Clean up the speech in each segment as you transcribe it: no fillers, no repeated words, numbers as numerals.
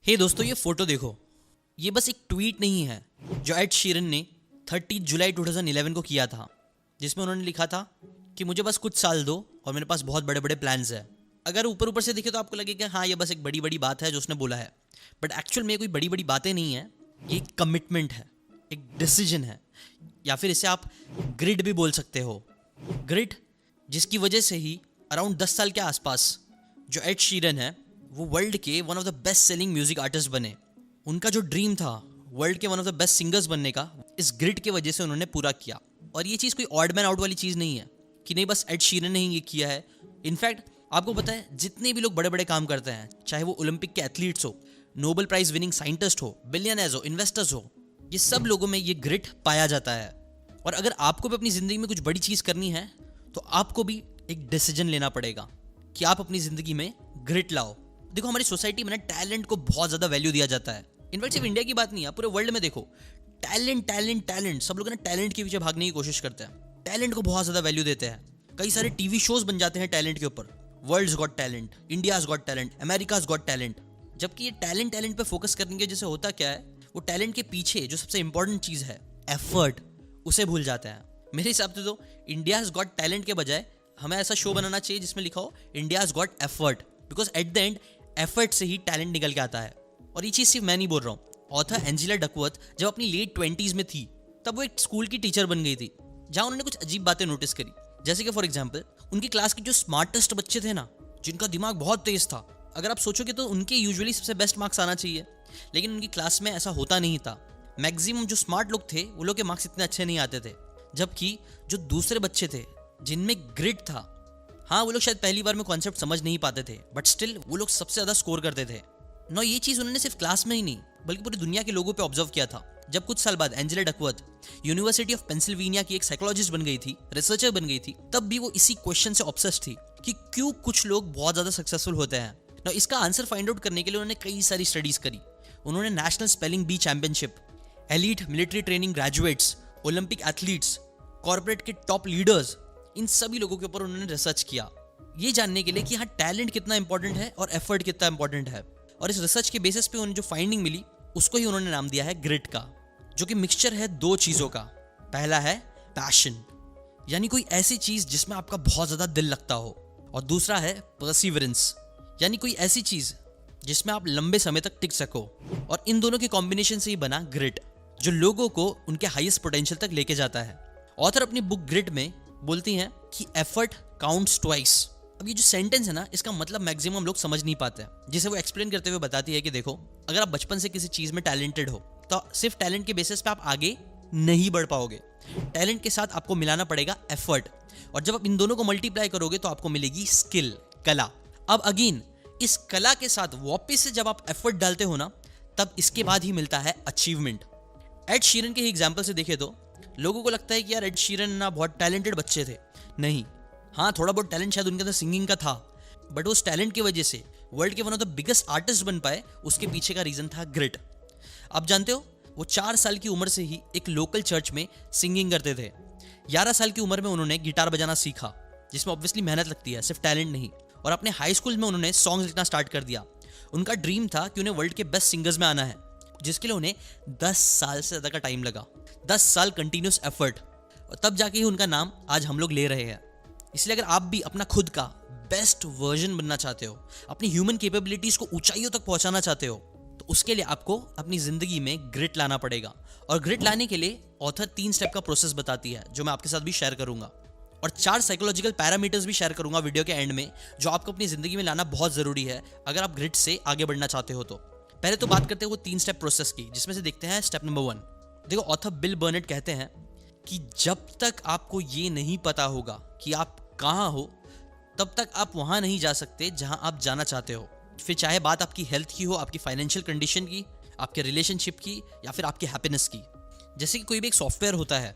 हे दोस्तों, ये फोटो देखो। ये बस एक ट्वीट नहीं है जो एड शीरन ने 30 जुलाई 2011 को किया था, जिसमें उन्होंने लिखा था कि मुझे बस कुछ साल दो और मेरे पास बहुत बड़े बड़े प्लान्स हैं। अगर ऊपर ऊपर से देखे तो आपको लगेगा हाँ, ये बस एक बड़ी बड़ी बात है जो उसने बोला है, बट एक्चुअल में कोई बड़ी बड़ी बातें नहीं है। ये एक कमिटमेंट है, एक डिसीजन है, या फिर इसे आप ग्रिड भी बोल सकते हो। ग्रिड जिसकी वजह से ही अराउंड 10 साल के आसपास जो एड शीरन है वो वर्ल्ड के one of the best selling music artist बने। उनका जो ड्रीम था वर्ल्ड के one of the best singers बनने का, इस ग्रिड के वजह से उन्होंने पूरा किया। और ये चीज़ कोई ऑड मैन आउट वाली चीज़ नहीं है कि नहीं बस एड शीरन ने ही ये किया है। इनफैक्ट आपको पता है, जितने भी लोग बड़े बड़े काम करते हैं, चाहे वो ओलंपिक के एथलीट्स हो, नोबेल प्राइज विनिंग साइंटिस्ट हो, बिलियनर्स हो, इन्वेस्टर्स हो, ये सब लोगों में ये ग्रिट पाया जाता है। और अगर आपको भी अपनी ज़िंदगी में कुछ बड़ी चीज़ करनी है तो आपको भी एक डिसीजन लेना पड़ेगा कि आप अपनी ज़िंदगी में ग्रिट लाओ। देखो, हमारी सोसाइटी में ना टैलेंट को बहुत ज़्यादा वैल्यू दिया जाता है। इनफैक्ट सिर्फ इंडिया की बात नहीं है, पूरे वर्ल्ड में देखो, टैलेंट टैलेंट टैलेंट, सब लोग ना टैलेंट के पीछे भागने की कोशिश करते हैं, टैलेंट को बहुत ज़्यादा वैल्यू देते हैं। कई सारे टीवी शोज बन जाते हैं टैलेंट के ऊपर, world's got talent, India's got talent, America's got talent. जबकि ये टैलेंट टैलेंट पे फोकस करने के जैसे होता क्या है, वो टैलेंट के पीछे जो सबसे इंपॉर्टेंट चीज़ है, एफर्ट, उसे भूल जाते हैं। मेरे हिसाब से तो इंडियाज गॉट टैलेंट के बजाय हमें ऐसा शो बनाना चाहिए जिसमें लिखा हो India's got effort, because at the end effort से ही टैलेंट निकल के आता है। और ये चीज़ सिर्फ मैं नहीं बोल रहा हूँ, ऑथर एंजेला डकवर्थ जब अपनी लेट 20s में थी तब वो एक स्कूल की टीचर बन गई थी, जहाँ उन्होंने कुछ अजीब बातें नोटिस करी। जैसे कि फॉर एग्जाम्पल, उनकी क्लास के जो स्मार्टेस्ट बच्चे थे ना, जिनका दिमाग बहुत तेज था, अगर आप सोचोगे तो उनके यूजुअली सबसे बेस्ट मार्क्स आना चाहिए, लेकिन उनकी क्लास में ऐसा होता नहीं था। मैक्सिमम जो स्मार्ट लोग थे वो लोग के मार्क्स इतने अच्छे नहीं आते थे, जबकि जो दूसरे बच्चे थे जिनमें ग्रिड था, हाँ वो लोग शायद पहली बार में कॉन्सेप्ट समझ नहीं पाते थे, बट स्टिल वो लोग सबसे ज़्यादा स्कोर करते थे। ना ये चीज़ उन्होंने सिर्फ क्लास में ही नहीं बल्कि पूरी दुनिया के लोगों पे ऑब्जर्व किया था। जब कुछ साल बाद Angela Duckworth university of Pennsylvania की एक साइकोलॉजिस्ट बन गई थी, रिसर्चर बन गई थी, तब भी वो इसी क्वेश्चन से ऑब्सेस्ड थी कि क्यों कुछ लोग बहुत ज़्यादा सक्सेसफुल होते हैं। ना इसका आंसर फाइंड आउट करने के लिए उन्होंने कई सारी स्टडीज करी। उन्होंने national spelling bee championship, elite military training graduates, Olympic athletes, corporate के टॉप लीडर्स, इन सभी लोगों के ऊपर उन्होंने रिसर्च किया, ये जानने के लिए कि हाँ टैलेंट कितना इंपॉर्टेंट है और एफर्ट कितना इंपॉर्टेंट है। और इस रिसर्च के बेसिस पे उन्हें जो फाइंडिंग मिली उसको ही उन्होंने नाम दिया है ग्रिट का, जो कि मिक्सचर है दो चीज़ों का। पहला है पैशन, यानी कोई ऐसी चीज़ जिसमें आपका बहुत ज़्यादा दिल लगता हो, और दूसरा है परसिवरेंस, यानी कोई ऐसी चीज़ जिसमें आप लंबे समय तक टिक सको। और इन दोनों के कॉम्बिनेशन से ही बना ग्रिट, जो लोगों को उनके हाईएस्ट पोटेंशियल तक लेके जाता है। ऑथर अपनी बुक ग्रिट में बोलती हैं कि एफर्ट काउंट्स ट्वाइस। अब ये जो सेंटेंस है ना, इसका मतलब मैक्सिमम लोग समझ नहीं पाते हैं, जिसे वो एक्सप्लेन करते हुए बताती है कि देखो, अगर आप बचपन से किसी चीज़ में टैलेंटेड हो तो सिर्फ टैलेंट के बेसिस पे आप आगे नहीं बढ़ पाओगे। टैलेंट के साथ आपको मिलाना पड़ेगा एफर्ट, और जब आप इन दोनों को मल्टीप्लाई करोगे तो आपको मिलेगी स्किल, कला। अब अगेन इस कला के साथ वापस से जब आप एफर्ट डालते हो ना, तब इसके बाद ही मिलता है अचीवमेंट। एड शीरन के ही एग्जाम्पल से देखे तो लोगों को लगता है कि यार एड शीरन ना बहुत टैलेंटेड बच्चे थे। नहीं, हाँ थोड़ा बहुत टैलेंट शायद उनके अंदर सिंगिंग का था, बट उस टैलेंट की वजह से वर्ल्ड के one of the biggest artist बन पाए, उसके पीछे का रीजन था ग्रिट। आप जानते हो, वो 4 साल की उम्र से ही एक लोकल चर्च में सिंगिंग करते थे। 11 साल की उम्र में उन्होंने गिटार बजाना सीखा, जिसमें ऑब्वियसली मेहनत लगती है, सिर्फ टैलेंट नहीं। और अपने हाई स्कूल में उन्होंने सॉन्ग्स लिखना स्टार्ट कर दिया। उनका ड्रीम था कि उन्हें वर्ल्ड के बेस्ट सिंगर्स में आना है, जिसके लिए उन्हें 10 साल से ज़्यादा का टाइम लगा, 10 साल कंटिन्यूस एफर्ट, और तब जाके ही उनका नाम आज हम लोग ले रहे हैं। इसलिए अगर आप भी अपना खुद का बेस्ट वर्जन बनना चाहते हो, अपनी ह्यूमन कैपेबिलिटीज़ को ऊंचाइयों तक पहुंचाना चाहते हो, तो उसके लिए आपको अपनी ज़िंदगी में ग्रिट लाना पड़ेगा। और ग्रिट लाने के लिए ऑथर 3 स्टेप का प्रोसेस बताती है, जो मैं आपके साथ भी शेयर करूंगा, और 4 साइकोलॉजिकल पैरामीटर्स भी शेयर करूंगा वीडियो के एंड में, जो आपको अपनी ज़िंदगी में लाना बहुत ज़रूरी है अगर आप ग्रिट से आगे बढ़ना चाहते हो तो। पहले तो बात करते हैं वो 3 स्टेप प्रोसेस की, जिसमें से देखते हैं स्टेप नंबर 1। देखो, ऑथर बिल बर्नेट कहते हैं कि जब तक आपको ये नहीं पता होगा कि आप कहाँ हो, तब तक आप वहाँ नहीं जा सकते जहाँ आप जाना चाहते हो। फिर चाहे बात आपकी हेल्थ की हो, आपकी फाइनेंशियल कंडीशन की, आपके रिलेशनशिप की, या फिर आपकी हैप्पीनेस की। जैसे कि कोई भी एक सॉफ्टवेयर होता है,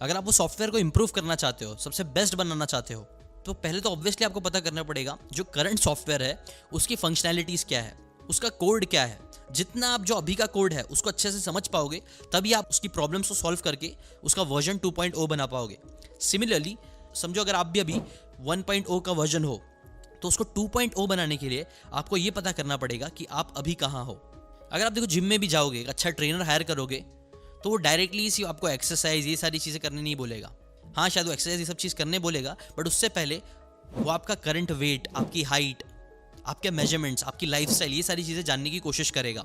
अगर आप वो सॉफ्टवेयर को इंप्रूव करना चाहते हो, सबसे बेस्ट बनाना चाहते हो, तो पहले तो ऑब्वियसली आपको पता करना पड़ेगा जो करंट सॉफ्टवेयर है उसकी फंक्शनैलिटीज़ क्या है, उसका कोड क्या है। जितना आप जो अभी का कोड है उसको अच्छे से समझ पाओगे, तभी आप उसकी प्रॉब्लम्स को सॉल्व करके उसका वर्जन 2.0 बना पाओगे। सिमिलरली समझो, अगर आप भी अभी 1.0 का वर्जन हो, तो उसको 2.0 बनाने के लिए आपको ये पता करना पड़ेगा कि आप अभी कहाँ हो। अगर आप देखो जिम में भी जाओगे, एक अच्छा ट्रेनर हायर करोगे, तो वो डायरेक्टली इसी आपको एक्सरसाइज ये सारी चीज़ें करने नहीं बोलेगा। हाँ, शायद वो एक्सरसाइज ये सब चीज़ करने बोलेगा, बट उससे पहले वो आपका करंट वेट, आपकी हाइट, आपके मेजरमेंट्स, आपकी लाइफस्टाइल, ये सारी चीज़ें जानने की कोशिश करेगा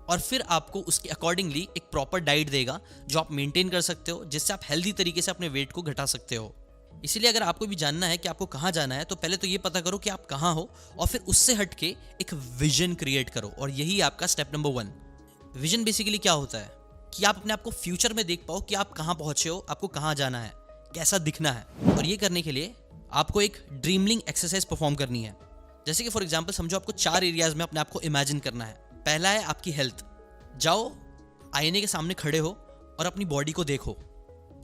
और फिर आपको उसके अकॉर्डिंगली एक प्रॉपर डाइट देगा जो आप मेंटेन कर सकते हो, जिससे आप हेल्दी तरीके से अपने वेट को घटा सकते हो। इसीलिए अगर आपको भी जानना है कि आपको कहाँ जाना है, तो पहले तो ये पता करो कि आप कहाँ हो और फिर उससे हट के एक विजन क्रिएट करो, और यही आपका स्टेप नंबर 1। विजन बेसिकली क्या होता है कि आप अपने आप को फ्यूचर में देख पाओ कि आप कहाँ पहुँचे हो, आपको कहाँ जाना है, कैसा दिखना है। और ये करने के लिए आपको एक ड्रीमलिंग एक्सरसाइज परफॉर्म करनी है। जैसे कि फॉर एग्जांपल समझो आपको 4 एरियाज में अपने आप को इमेजिन करना है। पहला है आपकी हेल्थ। जाओ आईने के सामने खड़े हो और अपनी बॉडी को देखो,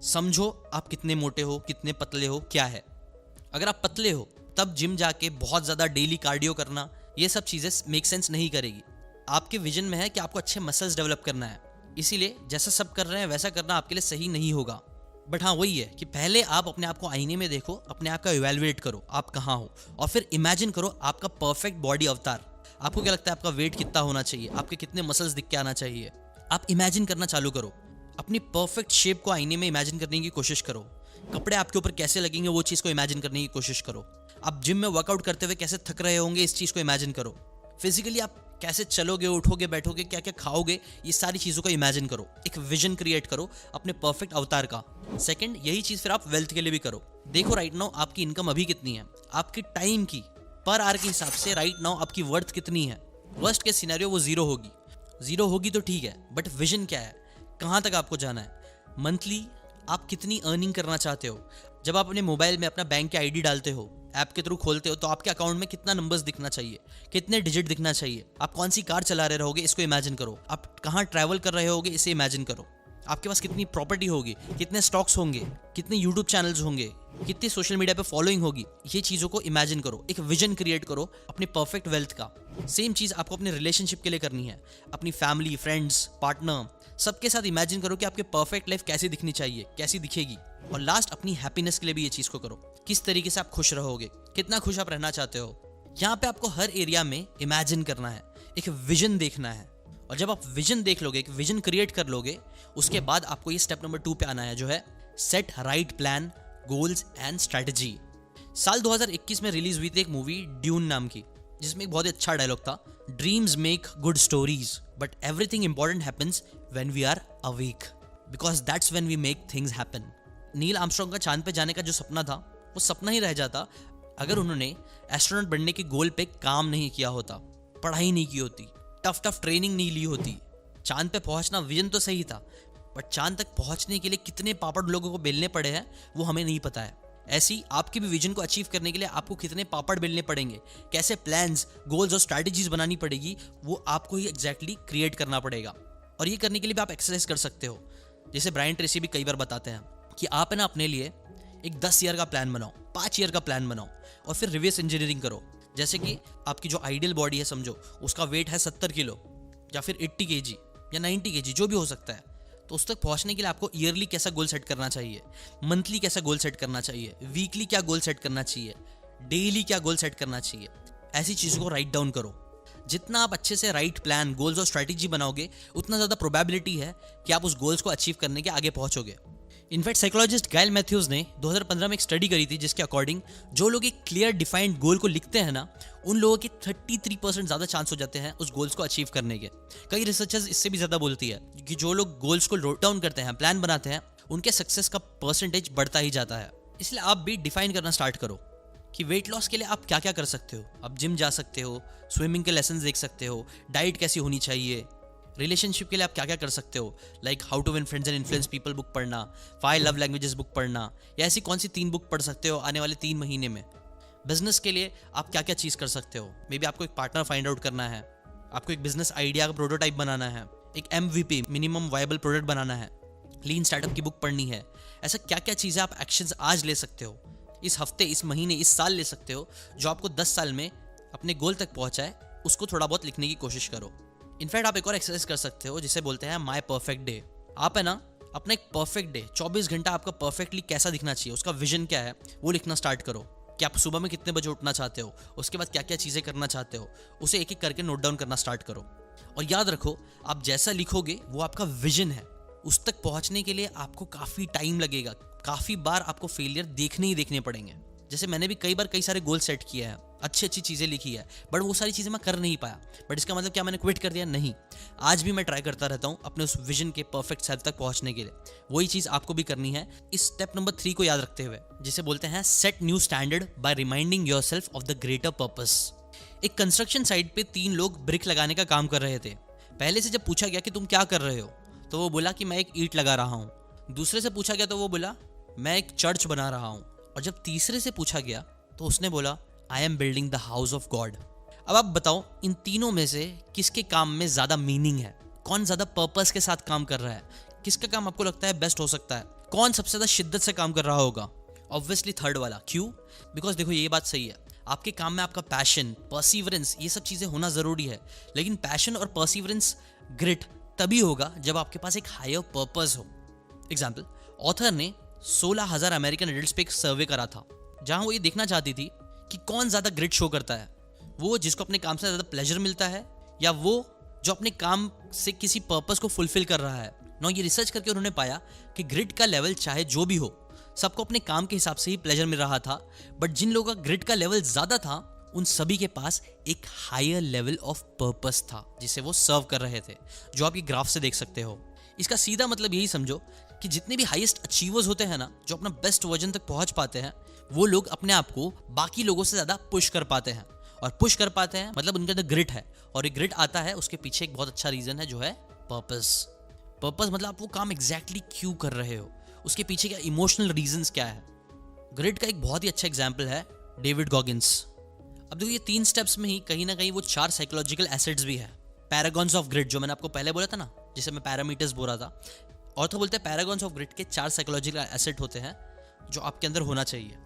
समझो आप कितने मोटे हो, कितने पतले हो, क्या है। अगर आप पतले हो तब जिम जाके बहुत ज़्यादा डेली कार्डियो करना, ये सब चीज़ें मेक सेंस नहीं करेगी। आपके विजन में है कि आपको अच्छे मसल्स डेवलप करना है, इसीलिए जैसा सब कर रहे हैं वैसा करना आपके लिए सही नहीं होगा। बट हाँ, वही है कि पहले आप अपने आप को आईने में देखो, अपने आप का इवैल्यूएट करो आप कहाँ हो, और फिर इमेजिन करो आपका परफेक्ट बॉडी अवतार। आपको क्या लगता है आपका वेट कितना होना चाहिए, आपके कितने मसल्स दिख के आना चाहिए। आप इमेजिन करना चालू करो, अपनी परफेक्ट शेप को आईने में इमेजिन करने की कोशिश करो। कपड़े आपके ऊपर कैसे लगेंगे वो चीज़ को इमेजिन करने की कोशिश करो। आप जिम में वर्कआउट करते हुए कैसे थक रहे होंगे, इस चीज़ को इमेजिन करो। फिजिकली आप कैसे चलोगे, उठोगे, बैठोगे, क्या क्या खाओगे, ये सारी चीज़ों को इमेजिन करो। एक विजन क्रिएट करो अपने परफेक्ट अवतार का। सेकंड, यही चीज़ फिर आप वेल्थ के लिए भी करो। देखो राइट नाउ आपकी इनकम अभी कितनी है, आपकी टाइम की पर आवर के हिसाब से राइट नाउ आपकी वर्थ कितनी है। वर्स्ट केस सिनेरियो वो जीरो होगी तो ठीक है, बट विजन क्या है, कहाँ तक आपको जाना है। मंथली आप कितनी अर्निंग करना चाहते हो। जब आप अपने मोबाइल में अपना बैंक की आईडी डालते हो, ऐप के थ्रू खोलते हो, तो आपके अकाउंट में कितना नंबर्स दिखना चाहिए, कितने डिजिट दिखना चाहिए। आप कौन सी कार चला रहे रहोगे, इसको इमेजिन करो। आप कहाँ ट्रैवल कर रहे होगे, इसे इमेजिन करो। आपके पास कितनी प्रॉपर्टी होगी, कितने स्टॉक्स होंगे, कितने यूट्यूब चैनल्स होंगे, कितनी सोशल मीडिया पे फॉलोइंग होगी। ये चीज़ों को इमेजिन करो, एक विजन क्रिएट करो अपने परफेक्ट वेल्थ का। सेम चीज़ आपको अपने रिलेशनशिप के लिए करनी है, अपनी फैमिली, फ्रेंड्स, पार्टनर, सबके साथ इमेजिन करो कि आपके परफेक्ट लाइफ कैसी दिखनी चाहिए, कैसी दिखेगी। और लास्ट अपनी हैप्पीनेस के लिए भी ये चीज़ को करो, किस तरीके से आप खुश रहोगे, कितना खुश आप रहना चाहते हो। यहाँ पे आपको हर एरिया में इमेजिन करना है, एक विजन देखना है। और जब आप विजन देख लोगे, एक विजन क्रिएट कर लोगे, उसके बाद आपको ये स्टेप नंबर 2 पे आना है, जो है set right plan, goals and strategy. साल 2021 में रिलीज हुई थी एक मूवी ड्यून नाम की, जिसमें एक बहुत ही अच्छा डायलॉग था, dreams make good stories but everything important happens when we are awake, because that's when we make things happen. Neil Armstrong का चांद पे जाने का जो सपना था, वो सपना ही रह जाता अगर उन्होंने एस्ट्रोनॉट बनने के गोल पे काम नहीं किया होता, पढ़ाई नहीं की होती, टफ ट्रेनिंग नहीं ली होती। चांद पे पहुंचना विजन तो सही था, बट चांद तक पहुंचने के लिए कितने पापड़ लोगों को बेलने पड़े हैं वो हमें नहीं पता है। ऐसी आपके भी विजन को अचीव करने के लिए आपको कितने पापड़ बेलने पड़ेंगे, कैसे प्लान्स, गोल्स और स्ट्रैटेजीज बनानी पड़ेगी, वो आपको ही एग्जैक्टली क्रिएट करना पड़ेगा। और ये करने के लिए भी आप एक्सरसाइज कर सकते हो। जैसे ब्रायन ट्रेसी भी कई बार बताते हैं कि आप है ना अपने लिए एक 10 ईयर का प्लान बनाओ, 5 ईयर का प्लान बनाओ, और फिर रिवर्स इंजीनियरिंग करो। जैसे कि आपकी जो आइडियल बॉडी है, समझो उसका वेट है 70 किलो या फिर 80 केजी या 90 केजी, जो भी हो सकता है। तो उस तक पहुंचने के लिए आपको ईयरली कैसा गोल सेट करना चाहिए, मंथली कैसा गोल सेट करना चाहिए, वीकली क्या गोल सेट करना चाहिए, डेली क्या गोल सेट करना चाहिए। ऐसी चीज़ों को राइट डाउन करो। जितना आप अच्छे से राइट प्लान, गोल्स और स्ट्रैटेजी बनाओगे, उतना ज़्यादा प्रोबेबिलिटी है कि आप उस गोल्स को अचीव करने के आगे पहुंचोगे। इनफैक्ट साइकोलॉजिस्ट गाइल मैथ्यूज ने 2015 में एक स्टडी करी थी, जिसके अकॉर्डिंग जो लोग एक क्लियर डिफाइंड गोल को लिखते हैं ना, उन लोगों के 33% ज़्यादा चांस हो जाते हैं उस गोल्स को अचीव करने के। कई रिसर्चर्स इससे भी ज़्यादा बोलती है कि जो लोग गोल्स को नोट डाउन करते हैं, प्लान बनाते हैं, उनके सक्सेस का परसेंटेज बढ़ता ही जाता है। इसलिए आप भी डिफाइन करना स्टार्ट करो कि वेट लॉस के लिए आप क्या क्या कर सकते हो। आप जिम जा सकते हो, स्विमिंग के लेसन देख सकते हो, डाइट कैसी होनी चाहिए। रिलेशनशिप के लिए आप क्या क्या कर सकते हो, like how to win friends and influence people book पढ़ना, 5 लव लैंग्वेजेस बुक पढ़ना, या ऐसी कौन सी 3 बुक पढ़ सकते हो आने वाले 3 महीने में। बिजनेस के लिए आप क्या क्या चीज़ कर सकते हो। मे बी आपको एक पार्टनर फाइंड आउट करना है, आपको एक बिजनेस आइडिया का प्रोटोटाइप बनाना है, एक MVP मिनिमम वायबल प्रोडक्ट बनाना है, लीन स्टार्टअप की बुक पढ़नी है। ऐसा क्या क्या चीज़ें आप एक्शंस आज ले सकते हो, इस हफ्ते, इस महीने, इस साल ले सकते हो, जो आपको 10 साल में अपने गोल तक पहुँचाए। उसको थोड़ा बहुत लिखने की कोशिश करो। इनफैक्ट आप एक और एक्सरसाइज कर सकते हो, जिसे बोलते हैं माई परफेक्ट डे। आप है ना अपना एक परफेक्ट डे, 24 घंटा आपका परफेक्टली कैसा दिखना चाहिए, उसका विजन क्या है, वो लिखना स्टार्ट करो। कि आप सुबह में कितने बजे उठना चाहते हो, उसके बाद क्या क्या चीज़ें करना चाहते हो, उसे एक एक करके नोट डाउन करना स्टार्ट करो। और याद रखो, आप जैसा लिखोगे वो आपका विजन है। उस तक पहुंचने के लिए आपको काफ़ी टाइम लगेगा, काफ़ी बार आपको फेलियर देखने ही देखने पड़ेंगे। जैसे मैंने भी कई बार कई सारे गोल सेट किए हैं, अच्छी अच्छी चीज़ें लिखी है, बट वो सारी चीज़ें मैं कर नहीं पाया। बट इसका मतलब क्या मैंने क्विट कर दिया? नहीं। आज भी मैं ट्राई करता रहता हूँ अपने उस विजन के परफेक्ट सेल्फ तक पहुँचने के लिए। वही चीज़ आपको भी करनी है इस स्टेप नंबर 3 को याद रखते हुए, जिसे बोलते हैं set new standard by reminding yourself of the greater purpose. एक कंस्ट्रक्शन साइट पे 3 लोग ब्रिक लगाने का काम कर रहे थे। पहले से जब पूछा गया कि तुम क्या कर रहे हो, तो वो बोला कि मैं एक ईंट लगा रहा हूँ। दूसरे से पूछा गया तो वो बोला मैं एक चर्च बना रहा हूँ। और जब तीसरे से पूछा गया तो उसने बोला I am building the house of God. अब आप बताओ, इन तीनों में से किसके काम में ज़्यादा मीनिंग है? कौन ज़्यादा पर्पस के साथ काम कर रहा है? किसका काम आपको लगता है बेस्ट हो सकता है? कौन सबसे ज़्यादा शिद्दत से काम कर रहा होगा? ऑब्वियसली थर्ड वाला। क्यों? बिकॉज देखो, ये बात सही है, आपके काम में आपका पैशन, परसिवरेंस, ये सब चीज़ें होना ज़रूरी है। लेकिन पैशन और परसिवरेंस, ग्रिट तभी होगा जब आपके पास एक हायर पर्पस हो। एग्जाम्पल, ऑथर ने 16,000 अमेरिकन एडल्ट्स पे एक सर्वे करा था, जहां वो ये देखना चाहती थी कि कौन ज़्यादा ग्रिट शो करता है, वो जिसको अपने काम से ज़्यादा प्लेजर मिलता है या वो जो अपने काम से किसी पर्पस को फुलफिल कर रहा है। नो, ये रिसर्च करके उन्होंने पाया कि ग्रिट का लेवल चाहे जो भी हो, सबको अपने काम के हिसाब से ही प्लेजर मिल रहा था। बट जिन लोगों का ग्रिट का लेवल ज़्यादा था, उन सभी के पास एक हायर लेवल ऑफ पर्पस था जिसे वो सर्व कर रहे थे, जो आप ये ग्राफ से देख सकते हो। इसका सीधा मतलब यही समझो कि जितने भी हाईएस्ट अचीवर्स होते हैं ना, जो अपना बेस्ट वर्जन तक पहुंच पाते हैं, वो लोग अपने आप को बाकी लोगों से ज़्यादा पुश कर पाते हैं। और पुश कर पाते हैं मतलब उनके अंदर ग्रिट है, और ये ग्रिट आता है उसके पीछे एक बहुत अच्छा रीज़न है, जो है पर्पस। पर्पस मतलब आप वो काम एग्जैक्टली क्यों कर रहे हो, उसके पीछे क्या इमोशनल रीजंस क्या है। ग्रिट का एक बहुत ही अच्छा एग्जाम्पल है डेविड गॉगिंस। अब देखो, ये 3 स्टेप्स में ही कहीं ना कहीं वो 4 साइकोलॉजिकल एसेट्स भी है। पैरागॉन्स ऑफ ग्रिट, जो मैंने आपको पहले बोला था ना, जिसे मैं पैरामीटर्स बोल रहा था, और तो बोलते हैं पैरागॉन्स ऑफ ग्रिट के 4 साइकोलॉजिकल एसेट होते हैं जो आपके अंदर होना चाहिए।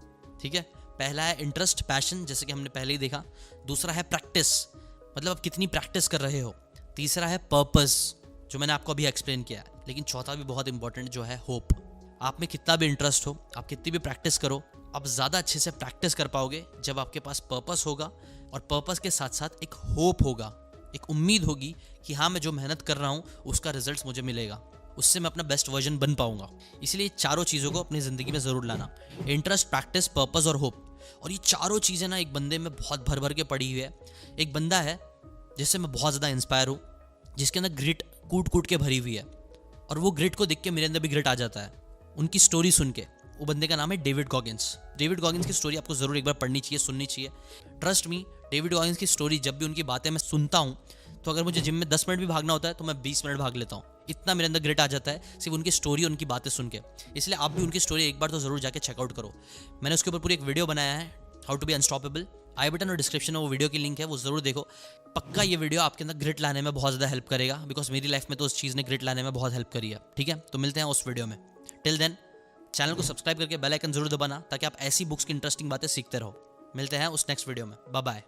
ठीक है, पहला है इंटरेस्ट, पैशन, जैसे कि हमने पहले ही देखा। दूसरा है प्रैक्टिस, मतलब आप कितनी प्रैक्टिस कर रहे हो। तीसरा है पर्पस, जो मैंने आपको अभी एक्सप्लेन किया है। लेकिन चौथा भी बहुत इंपॉर्टेंट, जो है होप। आप में कितना भी इंटरेस्ट हो, आप कितनी भी प्रैक्टिस करो, आप ज़्यादा अच्छे से प्रैक्टिस कर पाओगे जब आपके पास पर्पस होगा, और पर्पस के साथ साथ एक होप होगा, एक उम्मीद होगी कि हाँ, मैं जो मेहनत कर रहा हूँ उसका रिजल्ट मुझे मिलेगा, उससे मैं अपना बेस्ट वर्जन बन पाऊंगा। इसलिए चारों चीज़ों को अपनी ज़िंदगी में ज़रूर लाना, इंटरेस्ट, प्रैक्टिस, पर्पस और होप। और ये चारों चीज़ें ना एक बंदे में बहुत भर भर के पड़ी हुई है। एक बंदा है जिससे मैं बहुत ज़्यादा इंस्पायर हूँ, जिसके अंदर ग्रिट कूट कूट के भरी हुई है, और वो ग्रिट को देख के मेरे अंदर भी ग्रिट आ जाता है उनकी स्टोरी सुन के। वो बंदे का नाम है डेविड गॉगिंस। डेविड गॉगिंस की स्टोरी आपको ज़रूर एक बार पढ़नी चाहिए, सुननी चाहिए। ट्रस्ट मी, डेविड गॉगिंस की स्टोरी, जब भी उनकी बातें मैं सुनता हूँ, तो अगर मुझे जिम में 10 मिनट भी भागना होता है तो मैं 20 मिनट भाग लेता हूँ। इतना मेरे अंदर ग्रिट आ जाता है सिर्फ उनकी स्टोरी और उनकी बातें सुन के। इसलिए आप भी उनकी स्टोरी एक बार तो ज़रूर जाके चेकआउट करो। मैंने उसके ऊपर पूरी एक वीडियो बनाया है, how to be unstoppable. I button और डिस्क्रिप्शन में वो वीडियो की लिंक है, वो ज़रूर देखो। पक्का ये वीडियो आपके अंदर ग्रिट लाने में बहुत ज़्यादा हेल्प करेगा, बिकॉज मेरी लाइफ में तो उस चीज़ ने ग्रिट लाने में बहुत हेल्प करी है। ठीक है, तो मिलते हैं उस वीडियो में। टिल देन, चैनल को सब्सक्राइब करके बेल आइकन जरूर दबाना, ताकि आप ऐसी बुक्स की इंटरेस्टिंग बातें सीखते रहो। मिलते हैं उस नेक्स्ट वीडियो में। Bye bye.